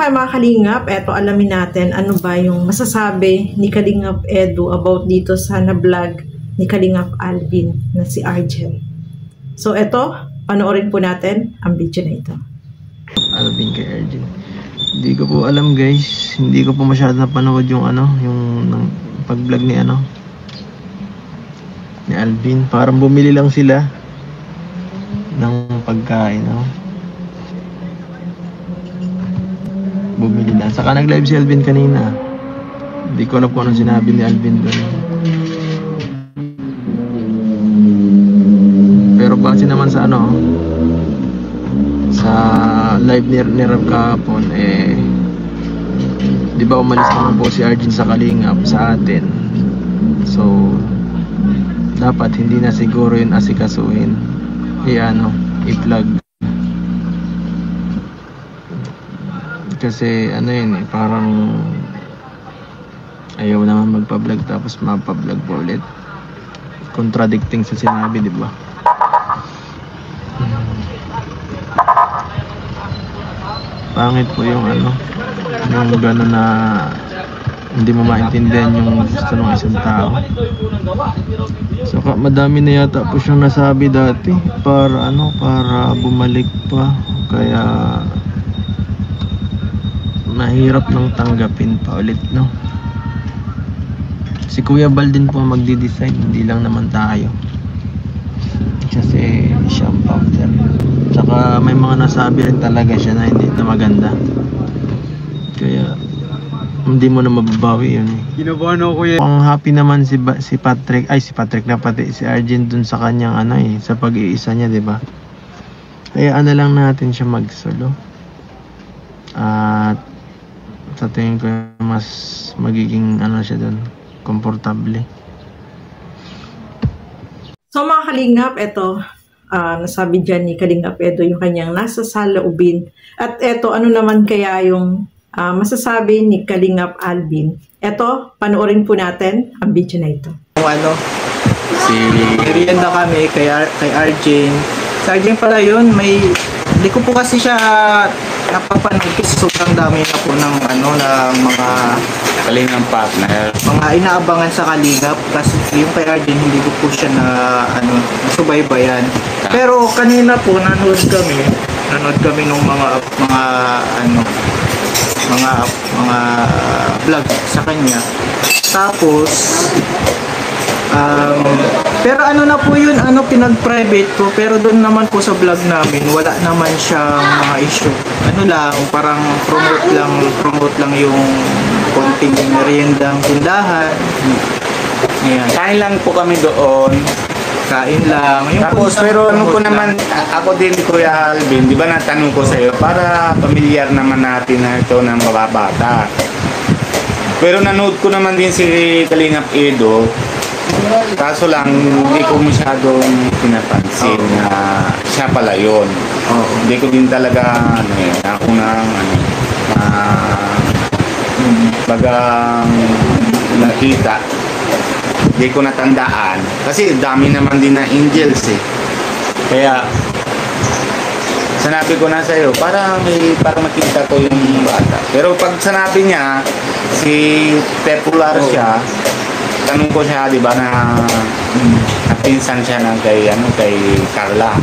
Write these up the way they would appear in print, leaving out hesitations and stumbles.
Okay mga Kalingap, eto alamin natin ano ba yung masasabi ni Kalingap Edu about dito sa na-vlog ni Kalingap Alvin na si Argel. So eto, panoorin po natin ang video na ito. Alvin kay Argel. Hindi ko po alam guys, hindi ko po masyado napanood yung yung pag-vlog ni ni Alvin. Parang bumili lang sila ng pagkain, bumili lang. Saka nag-live si Alvin kanina. Hindi ko alam kung anong sinabi ni Alvin doon. Pero base naman sa sa live ni Rob kahapon, di ba umalis naman po si Argel sa Kalingap sa atin. So dapat hindi na siguro yun asikasuhin. I-vlog. Kasi parang ayaw naman magpa-vlog tapos mapa-vlog po ulit. Contradicting sa sinabi, di ba? Pangit po yung yung gano'n na hindi mo maintindihan yung gusto ng isang tao. So madami na yata po siyang nasabi dati para bumalik pa, kaya mahirap nang tanggapin pa ulit, Si Kuya Bal din po magdi-decide, hindi lang naman tayo. Kasi siya ang founder. Tsaka may mga nasabi rin talaga siya na hindi na maganda. Kaya hindi mo na mababawi yun. Ginabahan ako yan. Ang happy naman si Patrick, na pati si Argel dun sa kanyang sa pag-iisa niya, di ba? Kaya lang natin siya mag-solo. At sa tingin ko mas magiging siya dun, komportable. So mga Kalingap, eto nasabi dyan ni Kalingap Edu yung kanyang nasa saloobin. At eto, ano naman kaya yung masasabi ni Kalingap Alvin? Eto, panoorin po natin ang video na ito. Merienda kami kay Argel. Sa Argel pala yun, hindi ko po kasi siya napapanood kasi sobrang dami na po ng mga Kalingap partner. Mga inaabangan sa Kalingap kasi yung kay Argel hindi ko po siya nasubaybayan. Pero kanina po nanood kami ng mga vlog sa kanya. Tapos pero na po yun, pinag-private ko, pero doon naman po sa vlog namin wala naman siyang mga issue. Parang promote lang yung konting meriendang tindahan. Ayan. Kain lang po kami doon. Kain lang. Tapos pero ko naman, ako din Kuya Alvin, di ba natanong ko sa iyo para pamilyar naman natin na ito ng mababata. Pero nanood ko naman din si Kalingap Edu. Kaso lang, hindi ko masyadong pinapansin na siya pala yun. Hindi ko din talaga, ako bagang nakita. Hindi ko natandaan. Kasi dami naman din na angels Kaya, sanabi ko na sa'yo, para makita ko yung bata. Pero pag sanabi niya, si popular siya, tanong ko siya, di ba, na pinsan siya ng kay Carla.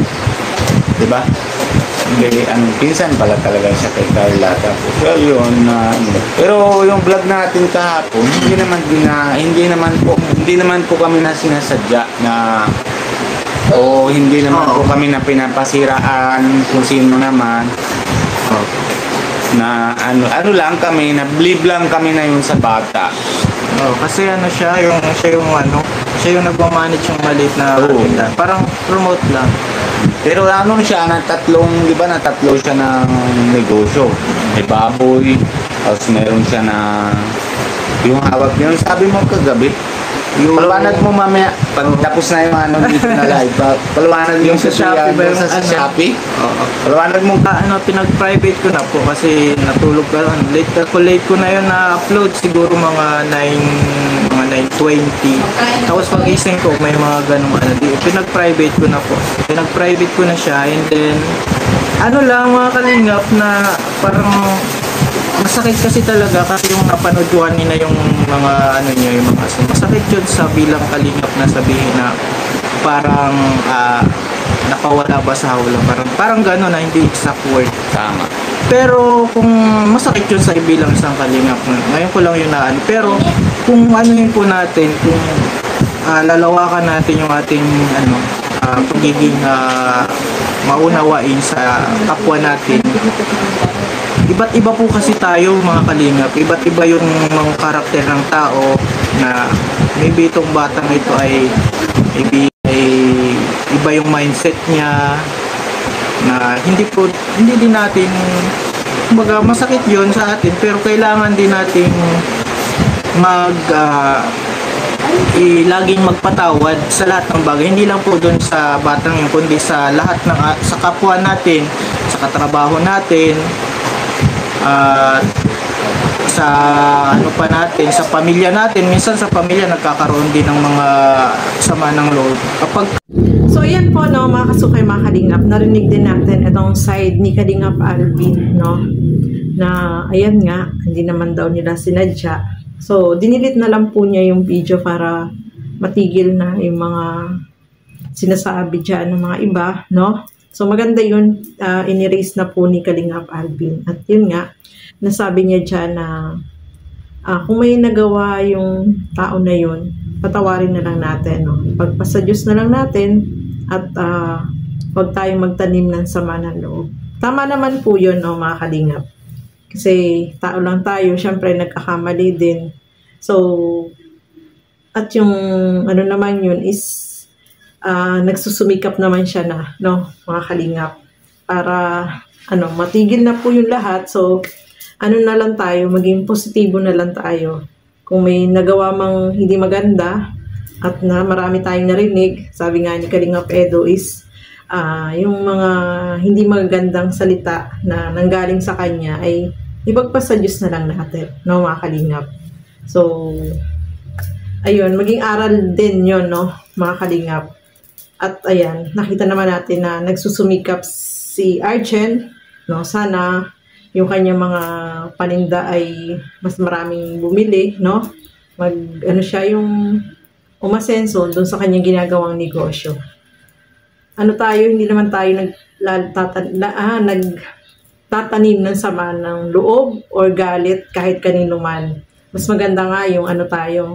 Di ba? Pinsan pala talaga siya kay Carla. So, yun, pero yung vlog natin kahapon, hindi naman po kami na sinasadya na hindi naman po kami na pinapasiraan kung sino naman. Na lang kami, na believe lang kami na yun sa bata. Kasi siya yung nagmamanage yung maliit na parang promote lang. Pero siya na tatlong siya ng negosyo. May baboy, tapos meron siya na yung hawak niya. Sabi mo kagabi, paliwanag mo mamaya pag tapos na yung dito na live. Paliwanag yung sa Shopee ba yung sa Shopee? Paliwanag mo. Pinag-private ko na po kasi natulog ka. Late ko na yun na-upload siguro mga 9:20. Tapos pag-ising ko may mga ganung pinag-private ko na po. Pinag-private ko na siya, and then mga Kalingap na parang masakit kasi talaga kasi yung napanood ko kanina yung mga ano niya, yung mga masakit yun sa bilang kalingap na sabihin na parang nakawala ba sa hawla, parang gano'n na hindi exact word. Tama. Pero kung masakit yun sa bilang isang kalingap, ngayon ko lang yun na ano. Pero kung ano yun po natin, kung lalawakan natin yung ating pagiging maunawain sa kapwa natin. Iba't iba po kasi tayo mga kalingap. Iba't iba yung mga karakter ng tao na maybe itong batang ito ay iba yung mindset niya na hindi din natin, kumbaga masakit yun sa atin, pero kailangan din nating laging magpatawad sa lahat ng bagay, hindi lang po doon sa batang yun, kundi sa lahat ng sa kapwa natin, sa katrabaho natin, sa ano pa natin, sa pamilya natin. Minsan sa pamilya nagkakaroon din ng mga sama ng loob. So ayan po, no, mga kasukay, mga kalingap, narinig din natin itong side ni Kalingap Alvin, no, na ayan nga, hindi naman daw nila sinadya. So dinilit na lang po niya yung video para matigil na yung mga sinasabi dyan ng mga iba, no. So maganda yun, in-erase na po ni Kalingap Alvin. At yun nga, nasabi niya dyan na kung may nagawa yung tao na yun, patawarin na lang natin, no? Pagpasa Diyos na lang natin at huwag tayong magtanim ng sama ng loob. Tama naman po yun, no, mga kalingap. Kasi tao lang tayo, syempre nagkakamali din. So, at yung ano naman yun is nagsusumikap naman siya na, no, mga kalingap, para matigil na po yung lahat. So, na lang tayo, maging positibo na lang tayo. Kung may nagawa mang hindi maganda at na marami tayong narinig, sabi nga ni Kalingap Edo is yung mga hindi magagandang salita na nanggaling sa kanya ay ipagpasa Diyos na lang natin, no, mga kalingap. So, ayun, maging aral din yon, no, mga kalingap. At ayan, nakita naman natin na nagsusumikap si Arjen, no, sana yung kanyang mga paninda ay mas maraming bumili, no? Siya yung umasenso doon sa kanyang ginagawang negosyo. Hindi naman tayo nagtatanim ng sama ng loob or galit kahit kanino man. Mas maganda nga yung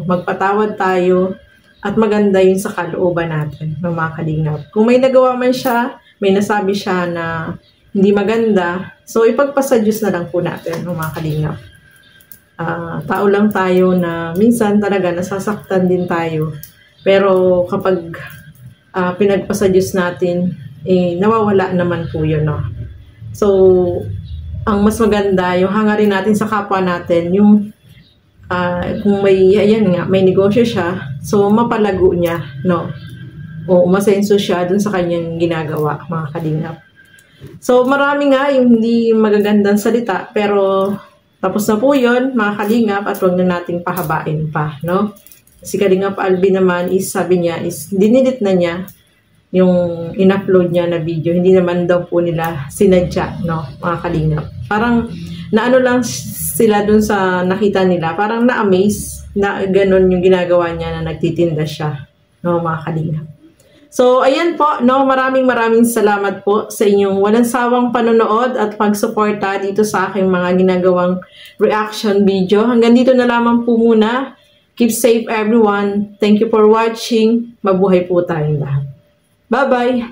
magpatawad tayo at maganda yun sa kalooban natin, mga kalingap. Kung may nagawa man siya, may nasabi siya na hindi maganda, so ipagpasa Diyos na lang po natin, mga kalingap. Tao lang tayo na minsan talaga nasasaktan din tayo. Pero kapag pinagpasa Diyos natin, nawawala naman po yun, no? So, ang mas maganda, yung hangarin natin sa kapwa natin, yung kung may negosyo siya, so mapalago niya, no? O umasenso siya dun sa kanyang ginagawa, mga kalingap. So, marami nga yung hindi magagandang salita, pero tapos na po yun, mga kalingap, at huwag na nating pahabain pa, no? Si Kalingap Alvin naman sabi niya dinilit na niya yung in-upload niya na video. Hindi naman daw po nila sinadya, no, mga kalingap. Parang, lang sila dun sa nakita nila, parang na-amaze na ganun yung ginagawa niya na nagtitinda siya, no, mga kalingap. So, ayan po, no, maraming salamat po sa inyong walang sawang panonood at pagsuporta dito sa aking mga ginagawang reaction video. Hanggang dito na lamang po muna. Keep safe everyone. Thank you for watching. Mabuhay po tayong lahat. Bye-bye!